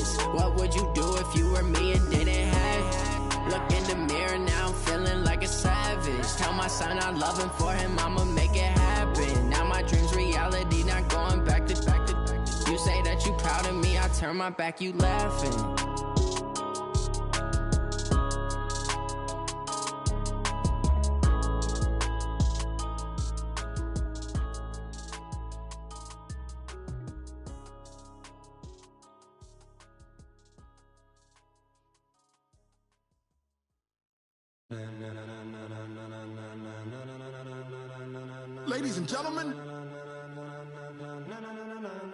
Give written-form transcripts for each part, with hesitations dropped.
habits. What would you do if you were me and didn't have? Look in the mirror, now I'm feeling like a savage. Tell my son I love him, for him I'ma make it happen. Now my dream's reality, not going back to. You say that you proud of me, I turn my back, you laughing. Ladies and gentlemen,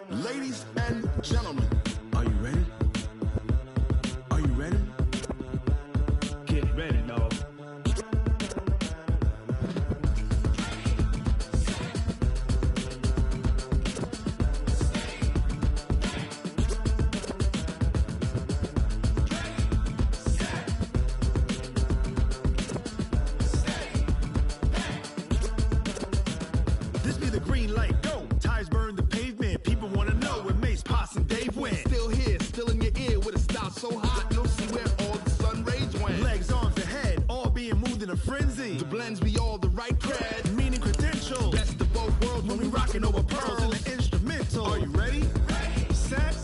ladies and gentlemen, are you ready? Are you ready? Get ready, dog. This be the green light, go. Tires burn the pavement. People want to know where Mace, Potts, and Dave went. Still here, still in your ear with a style so hot, you'll see where all the sun rays went. Legs, arms, and head, all being moved in a frenzy. The blends be all the right cred, meaning credentials. Best of both worlds when we rockin' over pearls in the instrumental. Are you ready? Set,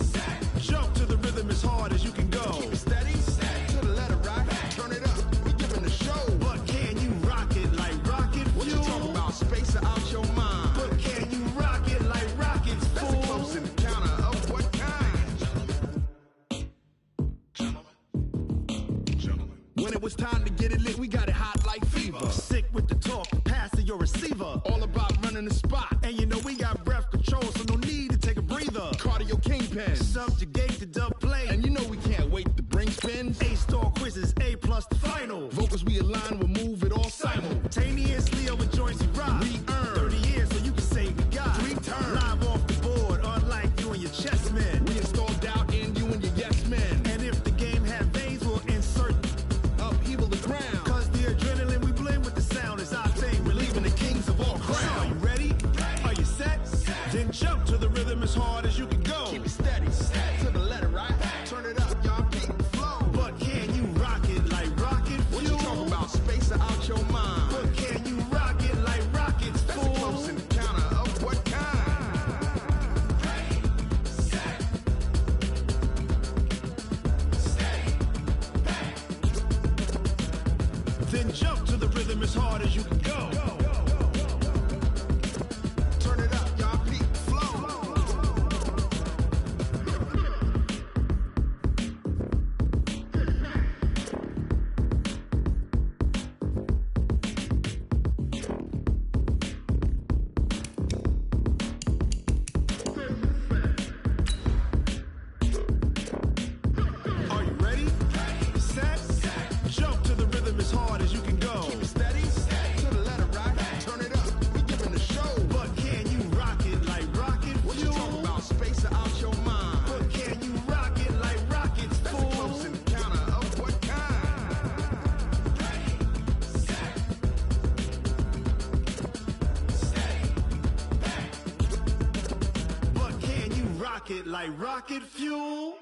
jump to the rhythm as hard as you can go. Keep it steady, to the letter right, turn it up, we giving the show. But can you rock it like rocket fuel? What you talking about, space or out your mind? But can you rock it like rockets, fool? That's a close encounter of what kind? When it was time to get it lit, we got it hot like fever. Sick with the talk, pass to your receiver. All about running the spot, and you know we got breath control, so no need to take a breather. Cardio kingpin, subjugate the dub play, and you know we can't wait to bring spins. A-star quizzes, A+ the final. Vocals we align, we'll move it all simultaneously over joints we rock. We earn 30 years, so you can say we got 3 turns. Live off the board, unlike you and your chess men. We install doubt in you and your yes men. And if the game had veins, we'll insert upheaval the ground. Cause the adrenaline we blend with the sound is our thing, relieving the kings of all crowns. So are you ready? Are you set? Then jump to the rhythm as hard as you can go. Keep it steady, to the letter right. Turn it up, y'all keep the flow. But can you rock it like rocket fuel? What you talking about, space or out your mind? But can you rock it like rockets, fool? That's a close encounter of what kind? Then jump to the rhythm as hard as you can go. Turn it up, y'all peak the flow. Are you ready? Set, jump to the rhythm as hard as you can go. Keep it steady, to the letter right. Turn it up, we giving the show. But can you rock it like rocket fuel? What you talking about, space or out your mind? But can you rock it like rockets, fool? That's a close encounter of what kind? But can you rock it like rocket fuel?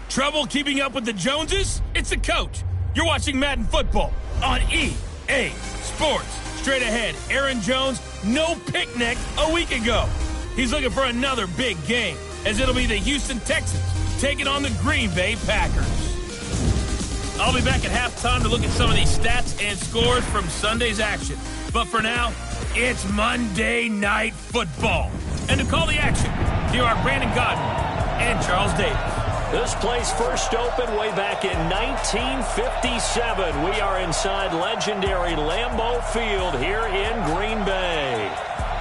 Trouble keeping up with the Joneses? It's the coach. You're watching Madden Football on EA Sports. Straight ahead, Aaron Jones, no picnic a week ago. He's looking for another big game, as it'll be the Houston Texans taking on the Green Bay Packers. I'll be back at halftime to look at some of these stats and scores from Sunday's action. But for now, it's Monday Night Football. And to call the action, here are Brandon Godden and Charles Davis. This place first opened way back in 1957. We are inside legendary Lambeau Field here in Green Bay.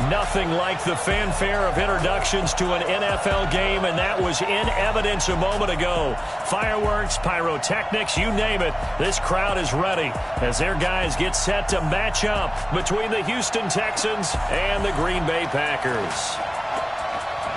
Nothing like the fanfare of introductions to an NFL game, and that was in evidence a moment ago. Fireworks, pyrotechnics, you name it. This crowd is ready as their guys get set to match up between the Houston Texans and the Green Bay Packers.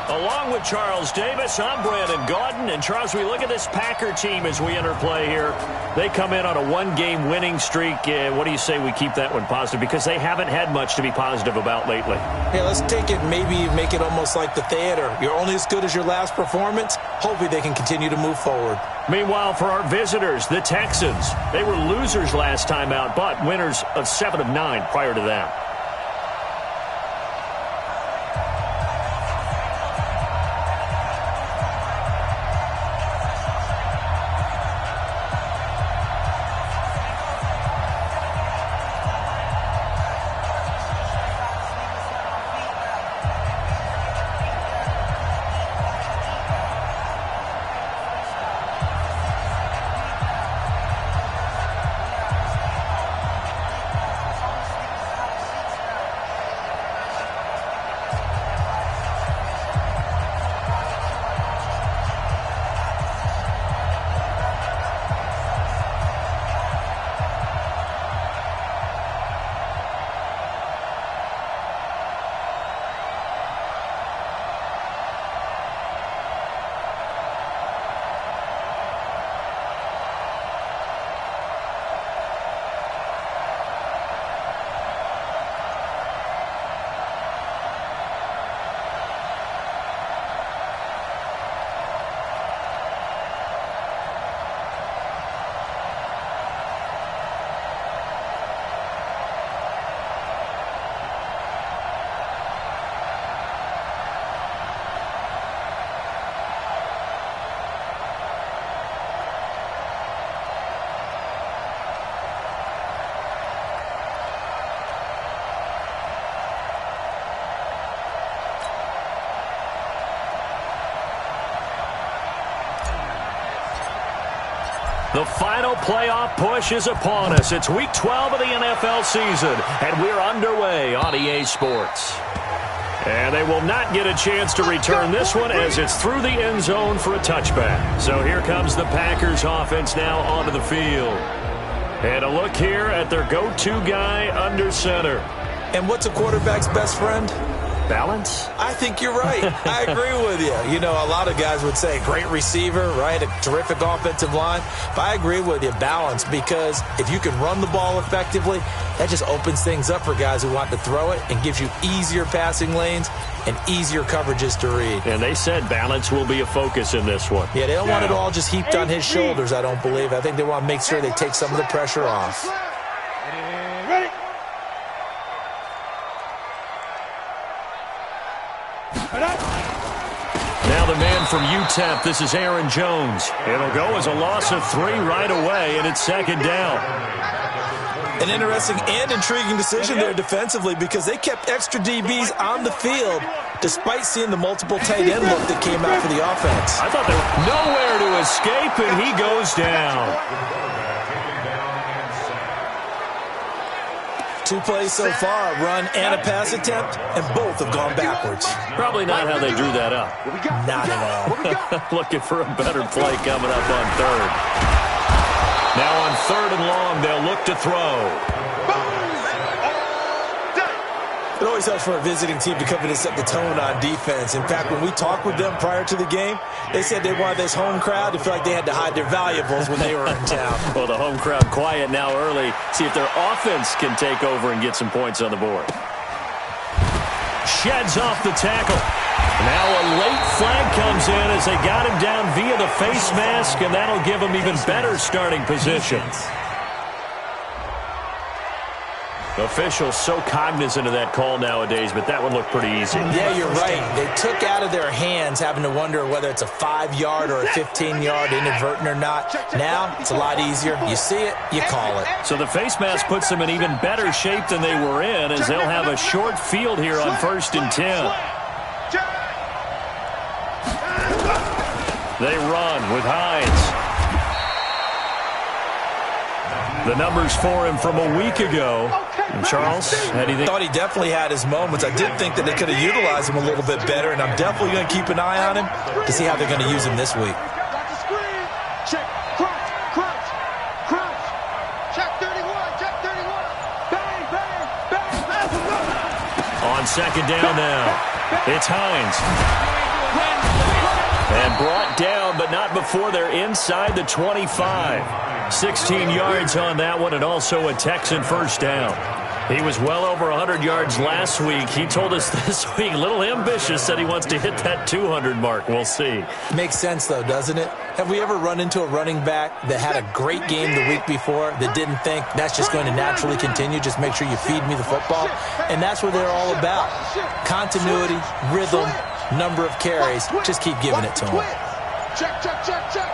Along with Charles Davis, I'm Brandon Gaudin. And, Charles, we look at this Packer team as we enter play here. They come in on a one-game winning streak. What do you say we keep that one positive? Because they haven't had much to be positive about lately. Hey, let's take it, maybe make it almost like the theater. You're only as good as your last performance. Hopefully they can continue to move forward. Meanwhile, for our visitors, the Texans, they were losers last time out, but winners of 7 of 9 prior to that. The final playoff push is upon us. It's Week 12 of the NFL season, and we're underway on EA Sports. And they will not get a chance to return this one as it's through the end zone for a touchback. So here comes the Packers offense now onto the field. And a look here at their go-to guy under center. And what's a quarterback's best friend? Balance? I think you're right. I agree with you. You know, a lot of guys would say great receiver, right? A terrific offensive line. But I agree with you, balance, because if you can run the ball effectively, that just opens things up for guys who want to throw it and gives you easier passing lanes and easier coverages to read. And they said balance will be a focus in this one. Yeah, they don't want it all just heaped on his shoulders, I don't believe. I think they want to make sure they take some of the pressure off. Ready? Now the man from UTEP, this is Aaron Jones. It'll go as a loss of 3 right away, and it's second down. An interesting and intriguing decision there defensively because they kept extra DBs on the field despite seeing the multiple tight end look that came out for the offense. I thought there was nowhere to escape, and he goes down. 2 plays so far, run and a pass attempt, and both have gone backwards. Probably not how they drew that up. Not at all. Looking for a better play coming up on third. Now on 3rd and long, they'll look to throw. It always helps for a visiting team to come in and set the tone on defense. In fact, when we talked with them prior to the game, they said they wanted this home crowd to feel like they had to hide their valuables when they were in town. Well, the home crowd quiet now early. See if their offense can take over and get some points on the board. Sheds off the tackle. Now a late flag comes in as they got him down via the face mask, and that'll give him even better starting position. Officials so cognizant of that call nowadays, but that one looked pretty easy. Yeah, you're right. They took out of their hands having to wonder whether it's a 5-yard or a 15-yard inadvertent or not. Now, it's a lot easier. You see it, you call it. So the face mask puts them in even better shape than they were in as they'll have a short field here on 1st and 10. They run with Hines. The numbers for him from a week ago. And Charles, how do you think? I thought he definitely had his moments. I did think that they could have utilized him a little bit better, and I'm definitely going to keep an eye on him to see how they're going to use him this week. Check, crunch, check 31, bang, bang, bang. On 2nd down now, it's Hines. And brought down, but not before they're inside the 25. 16 yards on that one, and also a Texan first down. He was well over 100 yards last week. He told us this week, a little ambitious, said he wants to hit that 200 mark. We'll see. Makes sense, though, doesn't it? Have we ever run into a running back that had a great game the week before that didn't think that's just going to naturally continue? Just make sure you feed me the football. And that's what they're all about. Continuity, rhythm, number of carries. Just keep giving it to him. Check, check, check, check.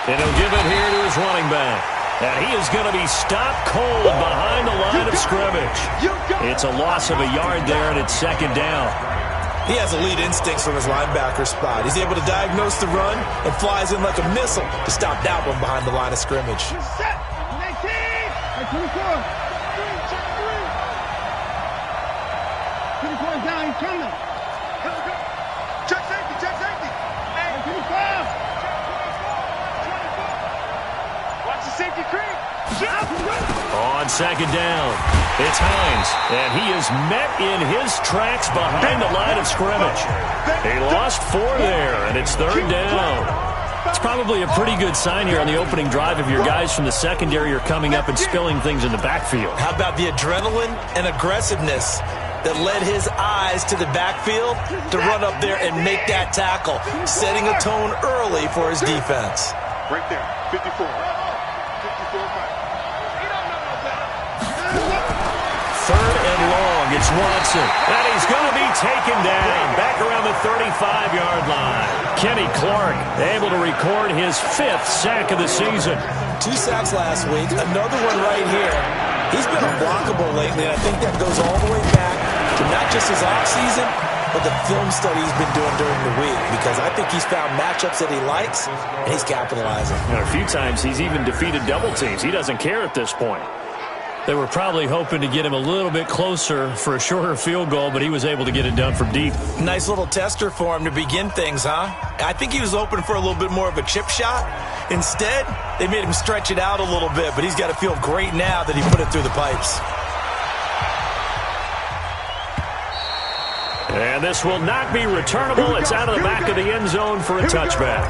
And he'll give it here to his running back. And he is going to be stopped cold behind the line of scrimmage. It's a loss of a yard there, and it's second down. He has elite instincts from his linebacker spot. He's able to diagnose the run and flies in like a missile to stop that one behind the line of scrimmage. Set. 19. 24. 24 is down. He's coming. Check safety. Check safety. 25. Watch the safety creep. On second down, it's Hines, and he is met in his tracks behind the line of scrimmage. He lost 4 there, and it's third down. It's probably a pretty good sign here on the opening drive if your guys from the secondary are coming up and spilling things in the backfield. How about the adrenaline and aggressiveness that led his eyes to the backfield to run up there and make that tackle, setting a tone early for his defense. Right there. 54. 54. Third and long, it's Watson, and he's going to be taken down back around the 35-yard line. Kenny Clark able to record his 5th sack of the season. 2 sacks last week, another one right here. He's been unblockable lately, and I think that goes all the way back to not just his offseason, but the film study he's been doing during the week, because I think he's found matchups that he likes, and he's capitalizing. And a few times he's even defeated double teams. He doesn't care at this point. They were probably hoping to get him a little bit closer for a shorter field goal, but he was able to get it done from deep. Nice little tester for him to begin things, huh? I think he was hoping for a little bit more of a chip shot. Instead, they made him stretch it out a little bit, but he's got to feel great now that he put it through the pipes. And this will not be returnable. It's out of the back of the end zone for a touchback.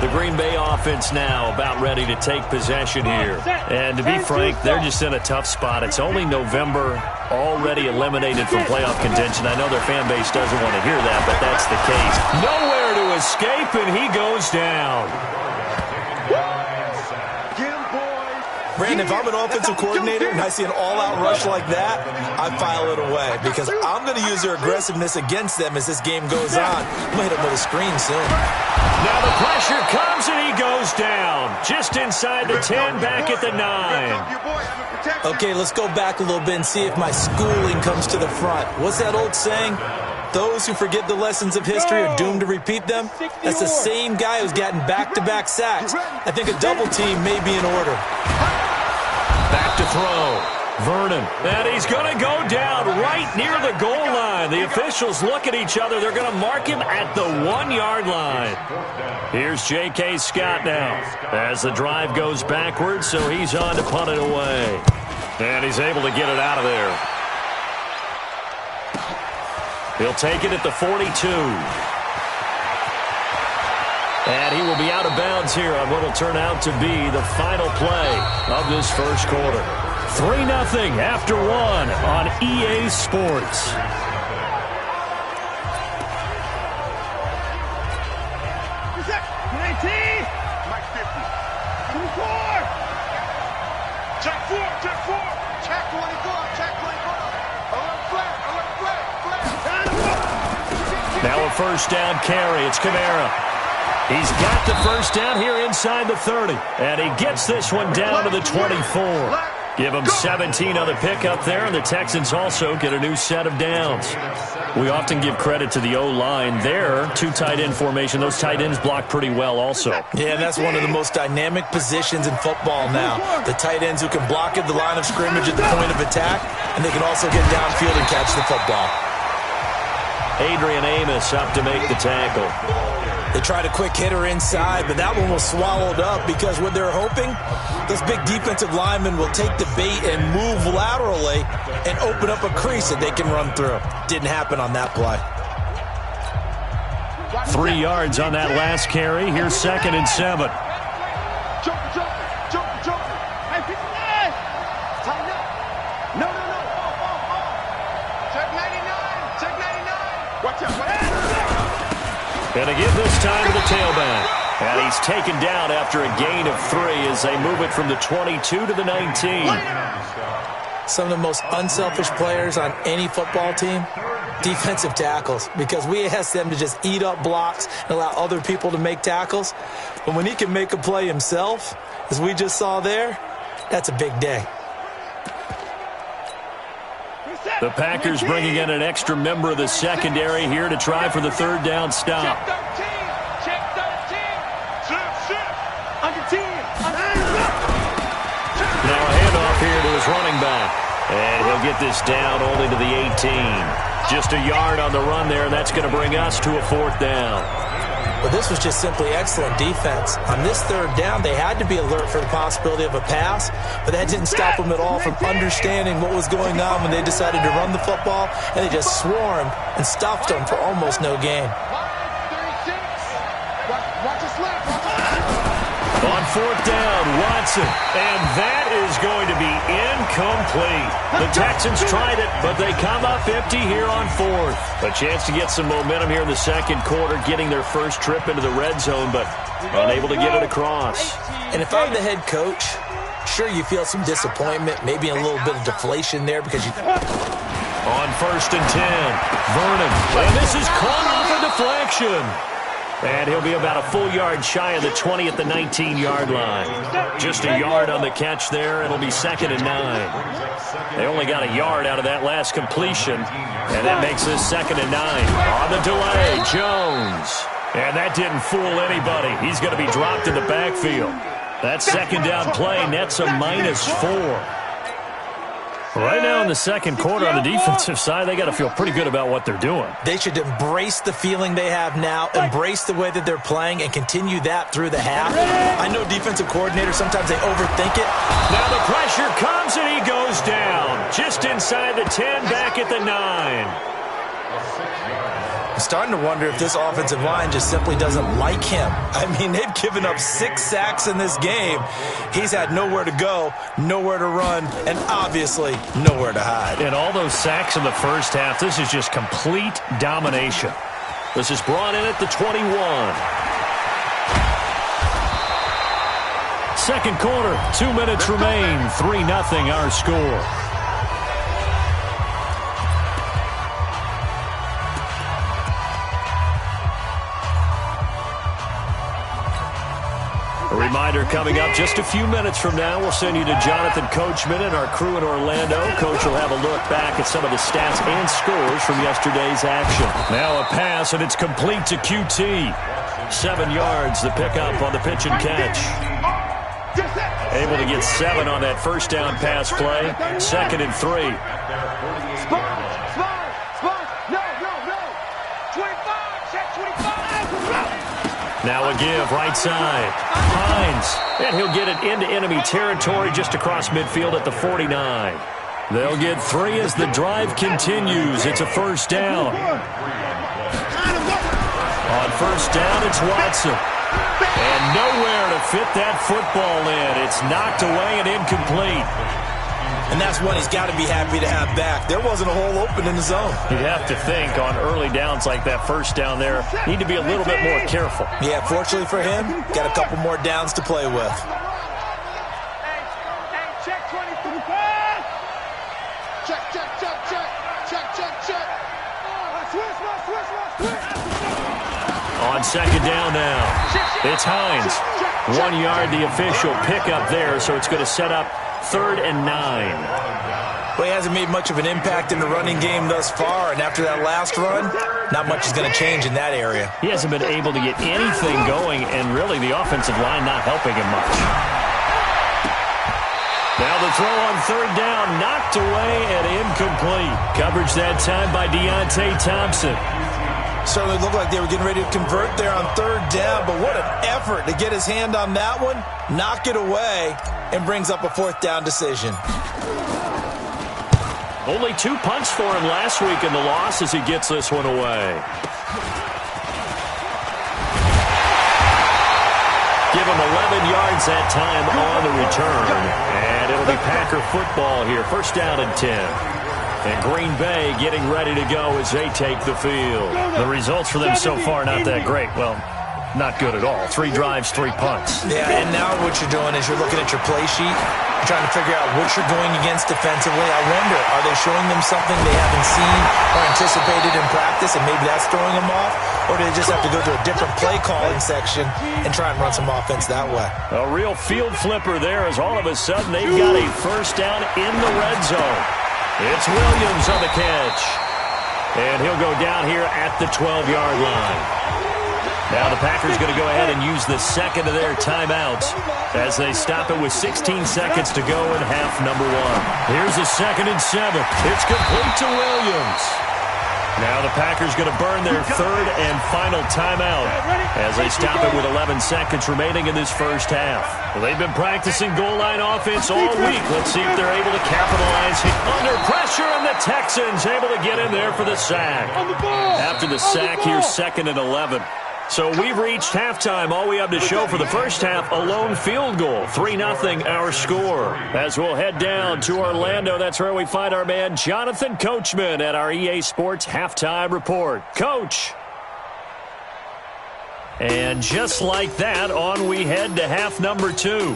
The Green Bay offense now about ready to take possession here. And to be frank, they're just in a tough spot. It's only November, already eliminated from playoff contention. I know their fan base doesn't want to hear that, but that's the case. Nowhere to escape, and he goes down. Brandon, if I'm an offensive coordinator and I see an all-out rush like that, I file it away because I'm going to use their aggressiveness against them as this game goes on. I'm going to hit them with a screen soon. Now the pressure comes and he goes down. Just inside the 10, back at the 9. Okay, let's go back a little bit and see if my schooling comes to the front. What's that old saying? Those who forget the lessons of history are doomed to repeat them. That's the same guy who's gotten back-to-back sacks. I think a double team may be in order. Back to throw. Vernon. And he's going to go down right near the goal line. The officials look at each other. They're going to mark him at the 1-yard line. Here's J.K. Scott now as the drive goes backwards, so he's on to punt it away. And he's able to get it out of there. He'll take it at the 42. And he will be out of bounds here on what will turn out to be the final play of this first quarter. 3-0 after 1 on EA Sports. Now a first down carry. It's Kamara. He's got the first down here inside the 30. And he gets this one down to the 24. Give them 17 on the pickup there, and the Texans also get a new set of downs. We often give credit to the O-line there. 2 tight end formation. Those tight ends block pretty well also. Yeah, that's one of the most dynamic positions in football now. The tight ends who can block at the line of scrimmage at the point of attack, and they can also get downfield and catch the football. Adrian Amos up to make the tackle. They tried a quick hitter inside, but that one was swallowed up because what they're hoping, those big defensive linemen will take the bait and move laterally and open up a crease that they can run through. Didn't happen on that play. 3 yards on that last carry. Here's 2nd and 7. And again this time to the tailback. And he's taken down after a gain of 3 as they move it from the 22 to the 19. Some of the most unselfish players on any football team, defensive tackles, because we ask them to just eat up blocks and allow other people to make tackles. But when he can make a play himself, as we just saw there, that's a big day. The Packers bringing in an extra member of the secondary here to try for the 3rd down stop. Now a handoff here to his running back. And he'll get this down only to the 18. Just a yard on the run there, and that's going to bring us to a 4th down. Well, this was just simply excellent defense. On this 3rd down, they had to be alert for the possibility of a pass, but that didn't stop them at all from understanding what was going on when they decided to run the football, and they just swarmed and stuffed them for almost no gain. On 4th down, Watson, and that is going to be incomplete. The Texans tried it, but they come up empty here on 4th. A chance to get some momentum here in the 2nd quarter, getting their first trip into the red zone, but unable to get it across. And if I'm the head coach, sure you feel some disappointment, maybe a little bit of deflation there because you... On 1st and 10, Vernon, and this is caught off a deflection. And he'll be about a full yard shy of the 20 at the 19-yard line. Just a yard on the catch there. It'll be 2nd and 9. They only got a yard out of that last completion. And that makes this 2nd and 9. On the delay, Jones. And that didn't fool anybody. He's going to be dropped in the backfield. That 2nd down play nets a -4. Right now in the 2nd quarter on the defensive side, they got to feel pretty good about what they're doing. They should embrace the feeling they have now, embrace the way that they're playing, and continue that through the half. I know defensive coordinators, sometimes they overthink it. Now the pressure comes and he goes down. Just inside the 10, back at the 9. I'm starting to wonder if this offensive line just simply doesn't like him. I mean, they've given up 6 sacks in this game. He's had nowhere to go, nowhere to run, and obviously nowhere to hide. And all those sacks in the first half, this is just complete domination. This is brought in at the 21. 2nd quarter, 2 minutes remain, 3-0 our score. A reminder coming up just a few minutes from now, we'll send you to Jonathan Coachman and our crew in Orlando. Coach will have a look back at some of the stats and scores from yesterday's action. Now a pass, and it's complete to QT. 7 yards, the pickup on the pitch and catch. Able to get 7 on that 1st down pass play. 2nd and 3. Now a give, right side. Hines, and he'll get it into enemy territory just across midfield at the 49. They'll get 3 as the drive continues. It's a 1st down. On 1st down, it's Watson. And nowhere to fit that football in. It's knocked away and incomplete. And that's one he's got to be happy to have back. There wasn't a hole open in the zone. You'd have to think on early downs like that 1st down there, need to be a little bit more careful. Yeah, fortunately for him, got a couple more downs to play with. On 2nd down now, it's Hines. 1 yard, the official pickup there, so it's going to set up 3rd and 9. Well, he hasn't made much of an impact in the running game thus far, and after that last run, not much is going to change in that area. He hasn't been able to get anything going, and really the offensive line not helping him much. Now the throw on 3rd down, knocked away and incomplete. Coverage that time by Deontay Thompson. Certainly looked like they were getting ready to convert there on third down, but what an effort to get his hand on that one, knock it away, and brings up a fourth down decision. Only 2 punts for him last week in the loss as he gets this one away. Give him 11 yards that time on the return. And it'll be Packer football here. First down and 10. And Green Bay getting ready to go as they take the field. The results for them so far not that great. Well, not good at all. 3 drives, 3 punts. Yeah, and now what you're doing is you're looking at your play sheet. You're trying to figure out what you're going against defensively. I wonder, are they showing them something they haven't seen or anticipated in practice, and maybe that's throwing them off? Or do they just have to go to a different play calling section and try and run some offense that way? A real field flipper there as all of a sudden they've got a first down in the red zone. It's Williams on the catch. And he'll go down here at the 12-yard line. Now the Packers going to go ahead and use the second of their timeouts as they stop it with 16 seconds to go in half number 1. Here's a 2nd and 7. It's complete to Williams. Now the Packers going to burn their 3rd and final timeout as they stop it with 11 seconds remaining in this first half. Well, they've been practicing goal line offense all week. Let's see if they're able to capitalize. Under pressure, and the Texans able to get in there for the sack. After the sack, here's 2nd and 11. So we've reached halftime. All we have to show for the first half, a lone field goal. 3-0 our score. As we'll head down to Orlando, that's where we find our man Jonathan Coachman at our EA Sports Halftime Report. Coach. And just like that, on we head to half number 2.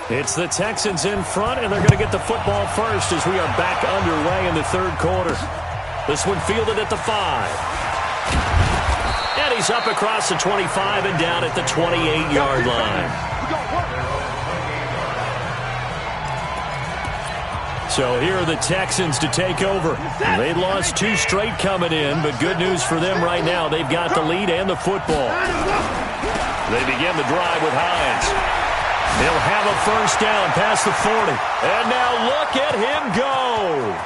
It's the Texans in front, and they're going to get the football first as we are back underway in the 3rd quarter. This one fielded at the 5. And he's up across the 25 and down at the 28-yard line. So here are the Texans to take over. They lost 2 straight coming in, but good news for them right now. They've got the lead and the football. They begin the drive with Hines. He'll have a first down past the 40. And now look at him go.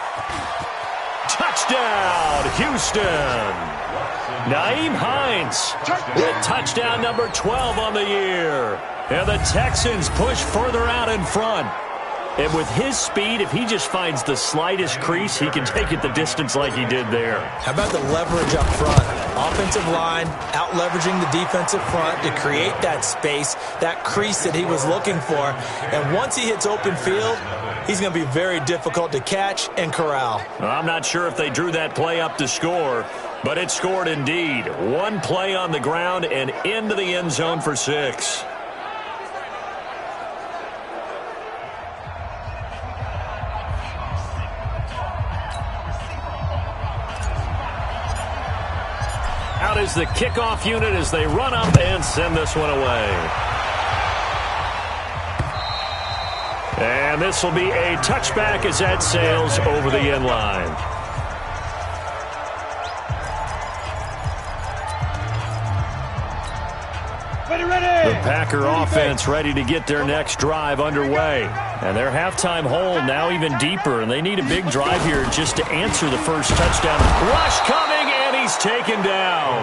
Touchdown, Houston. Nyheim Hines with touchdown number 12 on the year. And the Texans push further out in front. And with his speed, if he just finds the slightest crease, he can take it the distance like he did there. How about the leverage up front? Offensive line out-leveraging the defensive front to create that space, that crease that he was looking for. And once he hits open field, he's going to be very difficult to catch and corral. Well, I'm not sure if they drew that play up to score, but it scored indeed. 1 play on the ground and into the end zone for 6. Out is the kickoff unit as they run up and send this one away. And this will be a touchback as that sails over the end line. The Packer offense ready to get their next drive underway. And their halftime hole now even deeper, and they need a big drive here just to answer the first touchdown. Rush coming, and he's taken down.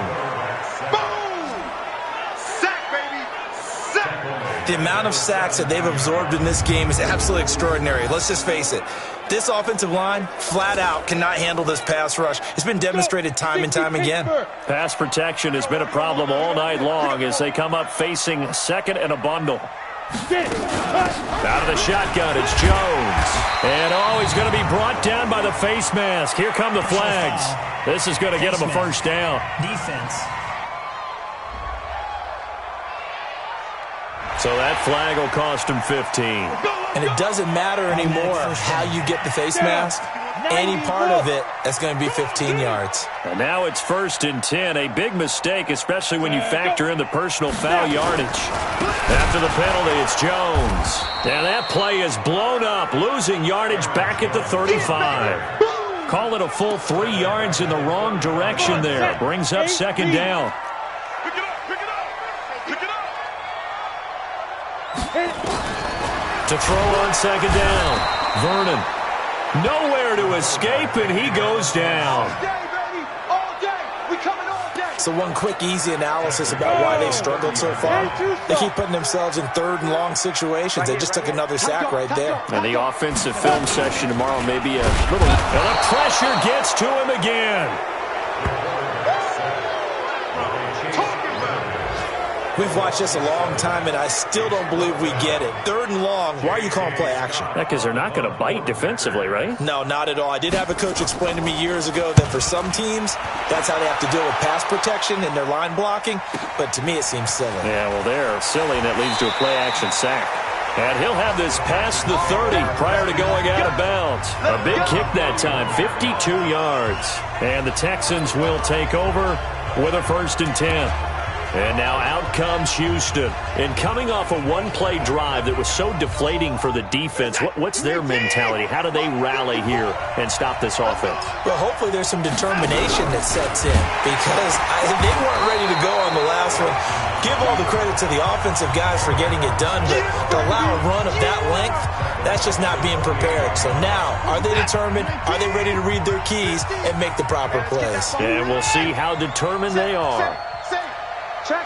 Boom! Sack, baby! Sack! The amount of sacks that they've absorbed in this game is absolutely extraordinary. Let's just face it. This offensive line, flat out, cannot handle this pass rush. It's been demonstrated time and time again. Pass protection has been a problem all night long as they come up facing 2nd and a bundle. Out of the shotgun, it's Jones. And, he's going to be brought down by the face mask. Here come the flags. This is going to get him a first down. Defense. So that flag will cost him 15. And it doesn't matter anymore how you get the face mask. Any part of it, that's going to be 15 yards. And now it's 1st and 10. A big mistake, especially when you factor in the personal foul yardage. After the penalty, it's Jones. And that play is blown up, losing yardage back at the 35. Call it a full 3 yards in the wrong direction there. Brings up 2nd down. To throw on 2nd down. Vernon. Nowhere to escape, and he goes down. So one quick, easy analysis about why they've struggled so far. They keep putting themselves in third and long situations. They just took another sack right there. And the offensive film session tomorrow may be a little... And the pressure gets to him again. We've watched this a long time, and I still don't believe we get it. Third and long, why are you calling play action? Because they're not going to bite defensively, right? No, not at all. I did have a coach explain to me years ago that for some teams, that's how they have to deal with pass protection and their line blocking. But to me, it seems silly. Yeah, well, they're silly, and that leads to a play-action sack. And he'll have this past the 30 prior to going out of bounds. A big kick that time, 52 yards. And the Texans will take over with a 1st and 10. And now out comes Houston. And coming off a one-play drive that was so deflating for the defense, what's their mentality? How do they rally here and stop this offense? Well, hopefully there's some determination that sets in because they weren't ready to go on the last one. Give all the credit to the offensive guys for getting it done, but to allow a run of that length, that's just not being prepared. So now, are they determined? Are they ready to read their keys and make the proper plays? And we'll see how determined they are. Check.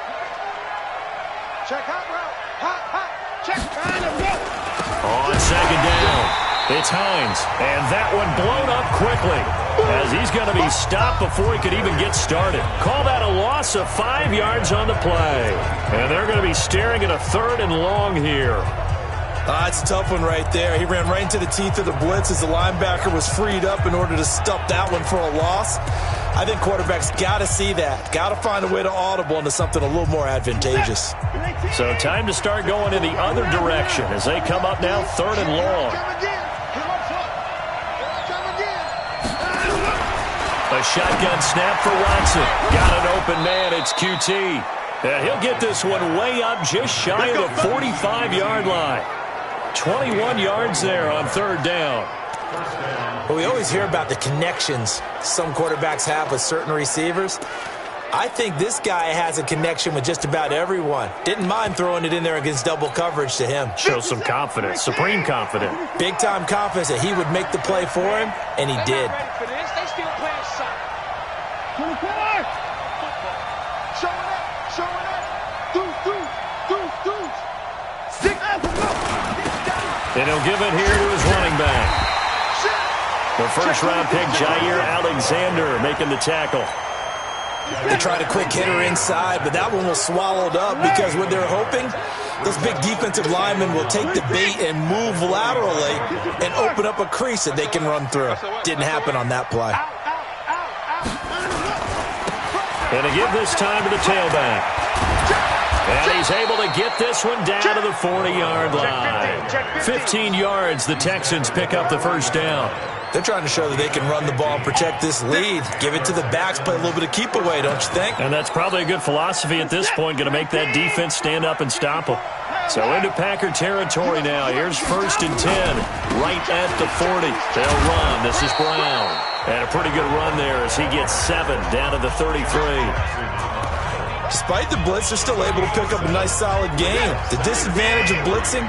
Check hot route. Hot. Check. On 2nd down, it's Hines. And that one blown up quickly as he's going to be stopped before he could even get started. Call that a loss of 5 yards on the play. And they're going to be staring at a 3rd and long here. It's a tough one right there. He ran right into the teeth of the blitz as the linebacker was freed up in order to stop that one for a loss. I think quarterbacks got to see that. Got to find a way to audible into something a little more advantageous. So time to start going in the other direction as they come up now 3rd and long. A shotgun snap for Watson. Got an open man. It's QT. And he'll get this one way up just shy of the 45-yard line. 21 yards there on 3rd down. But we always hear about the connections some quarterbacks have with certain receivers. I think this guy has a connection with just about everyone. Didn't mind throwing it in there against double coverage to him. Shows some confidence, supreme confidence. Big-time confidence that he would make the play for him, and he did. And he'll give it here to his running back. The 1st-round pick, Jair Alexander, making the tackle. They tried a quick hitter inside, but that one was swallowed up because what they're hoping, those big defensive linemen will take the bait and move laterally and open up a crease that they can run through. Didn't happen on that play. And to give this time to the tailback. And he's able to get this one down to the 40-yard line. 15 yards, the Texans pick up the 1st down. They're trying to show that they can run the ball and protect this lead. Give it to the backs, play a little bit of keep away, don't you think? And that's probably a good philosophy at this point, going to make that defense stand up and stop them. So into Packer territory now. Here's 1st and 10, right at the 40. They'll run. This is Brown. And a pretty good run there as he gets 7 down to the 33. Despite the blitz, they're still able to pick up a nice, solid gain. The disadvantage of blitzing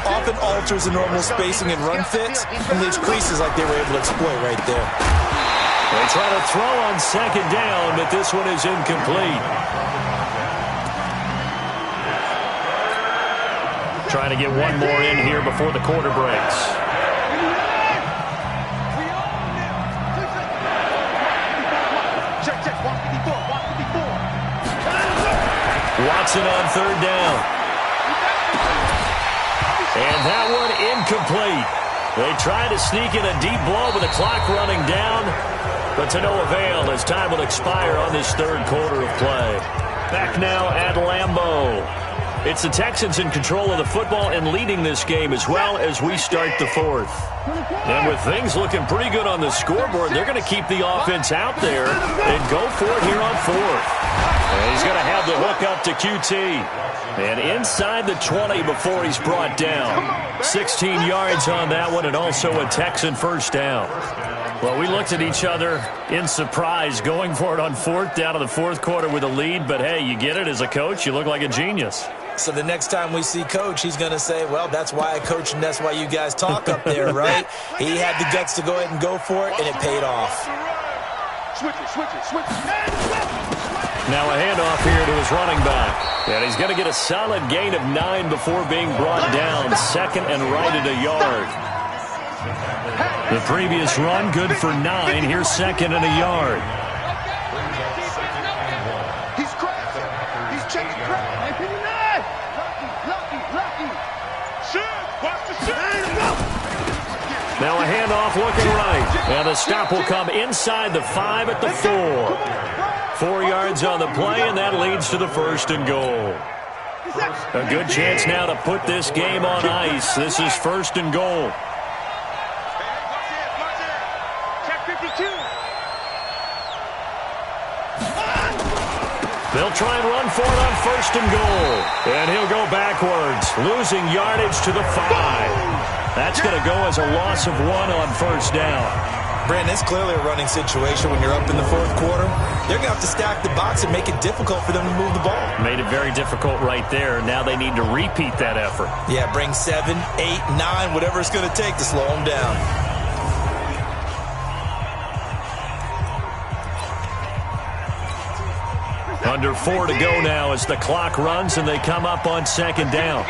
often alters the normal spacing and run fits and leaves creases like they were able to exploit right there. They try to throw on 2nd down, but this one is incomplete. Trying to get one more in here before the quarter breaks. Watson on 3rd down. And that one incomplete. They try to sneak in a deep blow with the clock running down, but to no avail as time will expire on this 3rd quarter of play. Back now at Lambeau. It's the Texans in control of the football and leading this game as well as we start the 4th. And with things looking pretty good on the scoreboard, they're going to keep the offense out there and go for it here on 4th. And he's going to have the hook up to QT. And inside the 20 before he's brought down. 16 yards on that one and also a Texan 1st down. Well, we looked at each other in surprise going for it on 4th down to the 4th quarter with a lead. But, hey, you get it as a coach. You look like a genius. So the next time we see Coach, he's going to say, well, that's why I coach and that's why you guys talk up there, right? He had the guts to go ahead and go for it, and it paid off. Switch it. Now a handoff here to his running back. And he's going to get a solid gain of 9 before being brought down. Second and right at a yard. The previous run, good for 9. Here's second and a yard. He's crazy. He's checking crazy. Lucky. Shoot. Watch the shoot. Now a handoff looking right. And the stop will come inside the 5 at the 4. 4 yards on the play, and that leads to the first and goal. A good chance now to put this game on ice. This is first and goal. They'll try and run for it on first and goal. And he'll go backwards, losing yardage to the 5. That's going to go as a loss of 1 on first down. Brandon, it's clearly a running situation when you're up in the fourth quarter. They're going to have to stack the box and make it difficult for them to move the ball. Made it very difficult right there. Now they need to repeat that effort. Yeah, bring 7, 8, 9, whatever it's going to take to slow them down. Under 4 to go now as the clock runs and they come up on second down.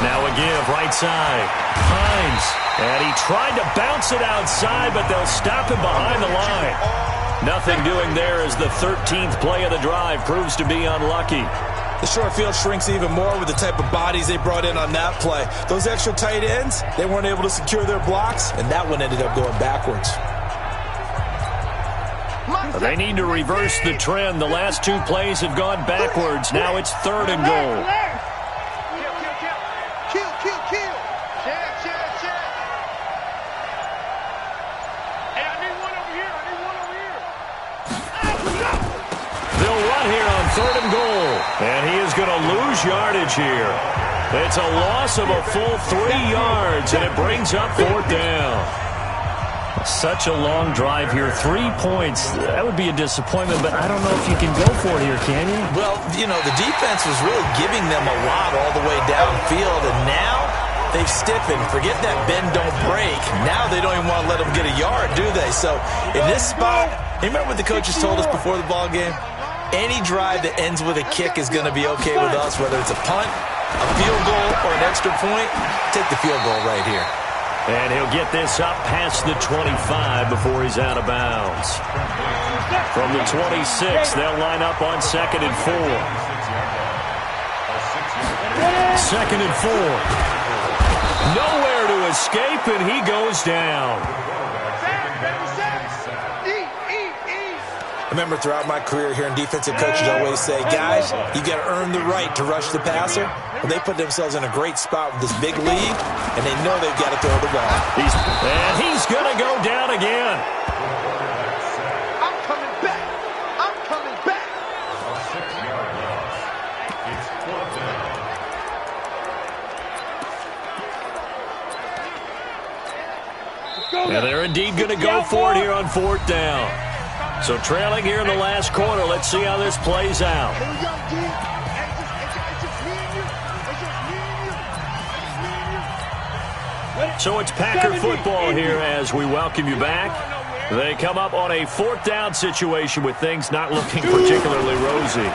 Now a give, right side. Hines. And he tried to bounce it outside, but they'll stop him behind the line. Nothing doing there as the 13th play of the drive proves to be unlucky. The short field shrinks even more with the type of bodies they brought in on that play. Those extra tight ends, they weren't able to secure their blocks, and that one ended up going backwards. They need to reverse the trend. The last 2 plays have gone backwards. Now it's third and goal. Kill. Check. Hey, I need one over here. They'll run here on third and goal. And he is going to lose yardage here. It's a loss of a full 3 yards, and it brings up fourth down. Such a long drive here. 3 points. That would be a disappointment, but I don't know if you can go for it here, can you? Well, you know, the defense was really giving them a lot all the way downfield, and now they've stiffened. Forget that bend, don't break. Now they don't even want to let them get a yard, do they? So in this spot, remember what the coaches told us before the ball game? Any drive that ends with a kick is going to be okay with us, whether it's a punt, a field goal, or an extra point. Take the field goal right here. And he'll get this up past the 25 before he's out of bounds. From the 26, they'll line up on second and 4. Second and 4. Nowhere to escape, and he goes down. I remember throughout my career hearing defensive coaches always say, guys, you got to earn the right to rush the passer. Well, they put themselves in a great spot with this big lead, and they know they've got to throw the ball. He's going to go down again. I'm coming back. And they're indeed going to go for it here on fourth down. So trailing here in the last quarter. Let's see how this plays out. So it's Packer football here as we welcome you back. They come up on a fourth down situation with things not looking particularly rosy.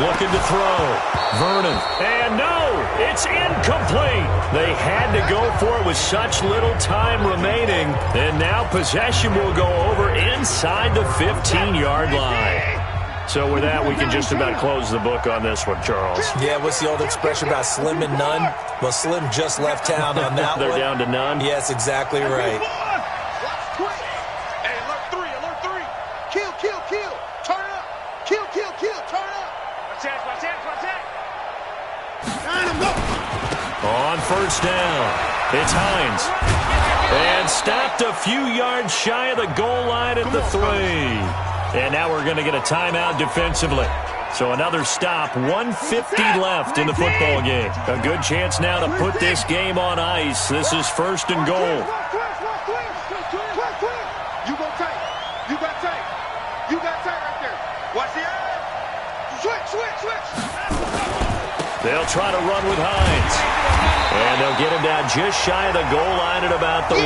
Looking to throw. Vernon. And no, it's incomplete. They had to go for it with such little time remaining. And now possession will go over inside the 15-yard line. So with that, we can just about close the book on this one, Charles. Yeah, what's the old expression about slim and none? Well, Slim just left town on that They're one. down to none? Yes, exactly right. Hey, alert three. Kill. Turn up. Kill. Turn up. Watch that. On first down, it's Hines. And stopped a few yards shy of the goal line at the 3. And now we're going to get a timeout defensively. So another stop, 1:50 left in the football game. A good chance now to put this game on ice. This is first and goal. You got tight. Right there. Watch the eye. Switch. They'll try to run with Hines. And they'll get him down just shy of the goal line at about the 1.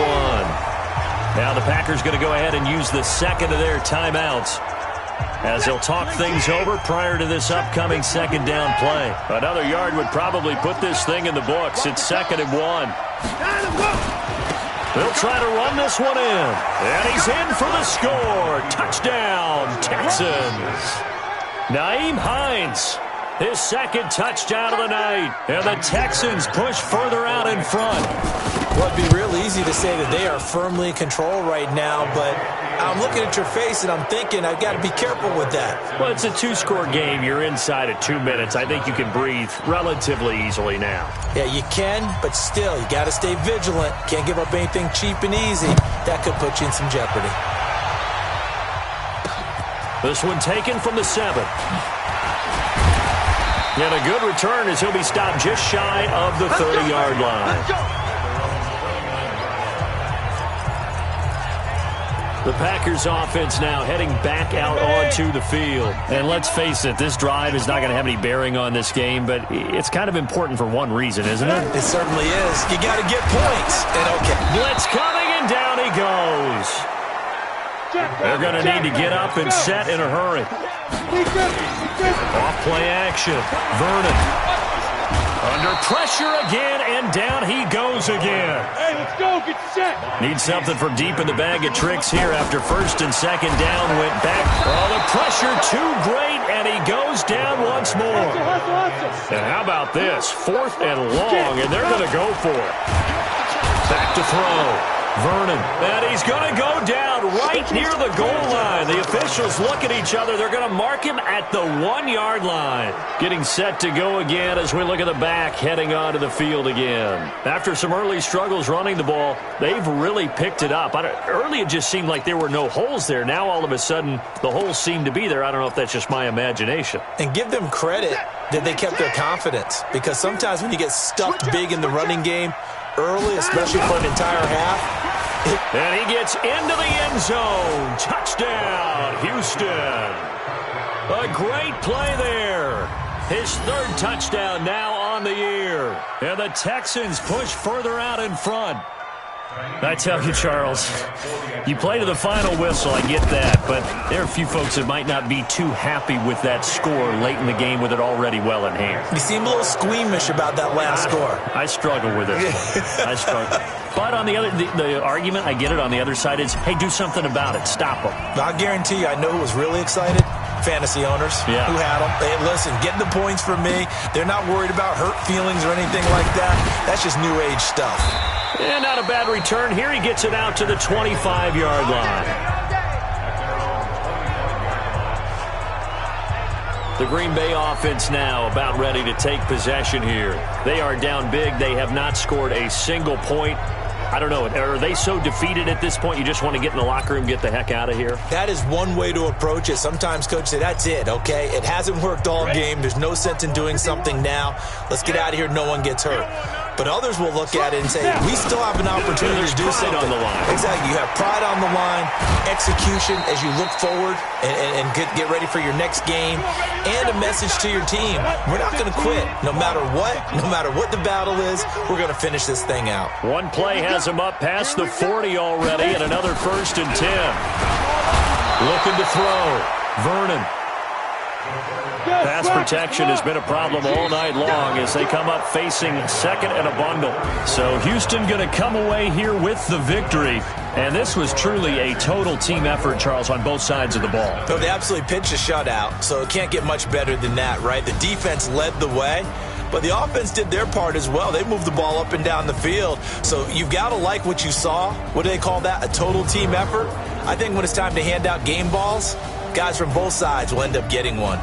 Now the Packers going to go ahead and use the second of their timeouts as they'll talk things over prior to this upcoming second down play. Another yard would probably put this thing in the books. It's 2nd and 1. They'll try to run this one in. And he's in for the score. Touchdown, Texans. Nyheim Hines, his second touchdown of the night. And the Texans push further out in front. Well, it'd be real easy to say that they are firmly in control right now, but I'm looking at your face and I'm thinking I've got to be careful with that. Well, it's a 2-score game. You're inside of 2 minutes. I think you can breathe relatively easily now. Yeah, you can, but still, you got to stay vigilant. Can't give up anything cheap and easy. That could put you in some jeopardy. This one taken from the 7. And a good return as he'll be stopped just shy of the 30-yard line. The Packers offense now heading back out onto the field. And let's face it, this drive is not going to have any bearing on this game, but it's kind of important for one reason, isn't it? It certainly is. You got to get points. And okay. Blitz coming, and down he goes. They're going to need to get up and set in a hurry. Off play action. Vernon. Under pressure again, and down he goes again. Hey, let's go. Get set. Need something from deep in the bag of tricks here after 1st and 2nd down. Went back. Oh, the pressure too great, and he goes down once more. And how about this? 4th and long, and they're going to go for it. Back to throw. Vernon. And he's going to go down right near the goal line. The officials look at each other. They're going to mark him at the 1-yard line. Getting set to go again as we look at the back, heading onto the field again. After some early struggles running the ball, they've really picked it up. Early it just seemed like there were no holes there. Now all of a sudden the holes seem to be there. I don't know if that's just my imagination. And give them credit that they kept their confidence, because sometimes when you get stuffed big in the running game early, especially for an entire half. And he gets into the end zone. Touchdown, Houston. A great play there. His 3rd touchdown now on the year. And the Texans push further out in front. I tell you, Charles, you play to the final whistle, I get that, but there are a few folks that might not be too happy with that score late in the game with it already well in hand. You seem a little squeamish about that last score. I struggle with it. I struggle. But on the other, the argument, I get it, on the other side is, hey, do something about it. Stop them. I guarantee you, I know who was really excited. Fantasy owners who had them. Hey, listen, get the points for me. They're not worried about hurt feelings or anything like that. That's just new age stuff. And not a bad return. Here he gets it out to the 25-yard line. The Green Bay offense now about ready to take possession here. They are down big. They have not scored a single point. I don't know. Are they so defeated at this point you just want to get in the locker room, get the heck out of here? That is one way to approach it. Sometimes coaches say, that's it, okay? It hasn't worked all game. There's no sense in doing something now. Let's get out of here. No one gets hurt. But others will look at it and say, we still have an opportunity to do something. On the line. Exactly. You have pride on the line, execution as you look forward and get ready for your next game, and a message to your team. We're not going to quit. No matter what the battle is, we're going to finish this thing out. One play has him up past the 40 already, and another 1st and 10. Looking to throw. Vernon. Pass protection has been a problem all night long as they come up facing 2nd and a bundle. So Houston going to come away here with the victory. And this was truly a total team effort, Charles, on both sides of the ball. No, they absolutely pitched a shutout, so it can't get much better than that, right? The defense led the way, but the offense did their part as well. They moved the ball up and down the field. So you've got to like what you saw. What do they call that? A total team effort? I think when it's time to hand out game balls, guys from both sides will end up getting one.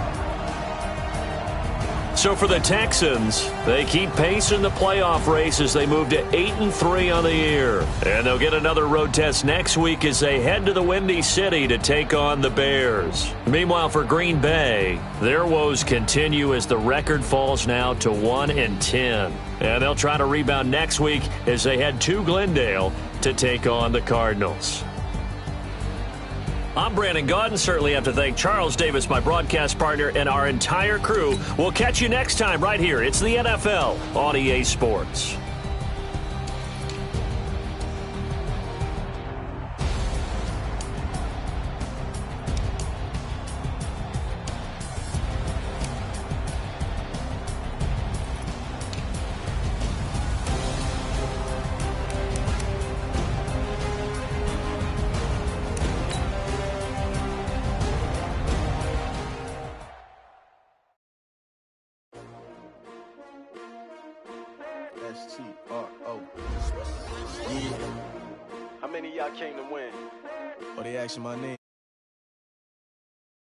So for the Texans, they keep pace in the playoff race as they move to 8-3 on the year. And they'll get another road test next week as they head to the Windy City to take on the Bears. Meanwhile, for Green Bay, their woes continue as the record falls now to 1-10. And they'll try to rebound next week as they head to Glendale to take on the Cardinals. I'm Brandon Gaudin. Certainly have to thank Charles Davis, my broadcast partner, and our entire crew. We'll catch you next time right here. It's the NFL on EA Sports. I came to win. Oh, they asking my name.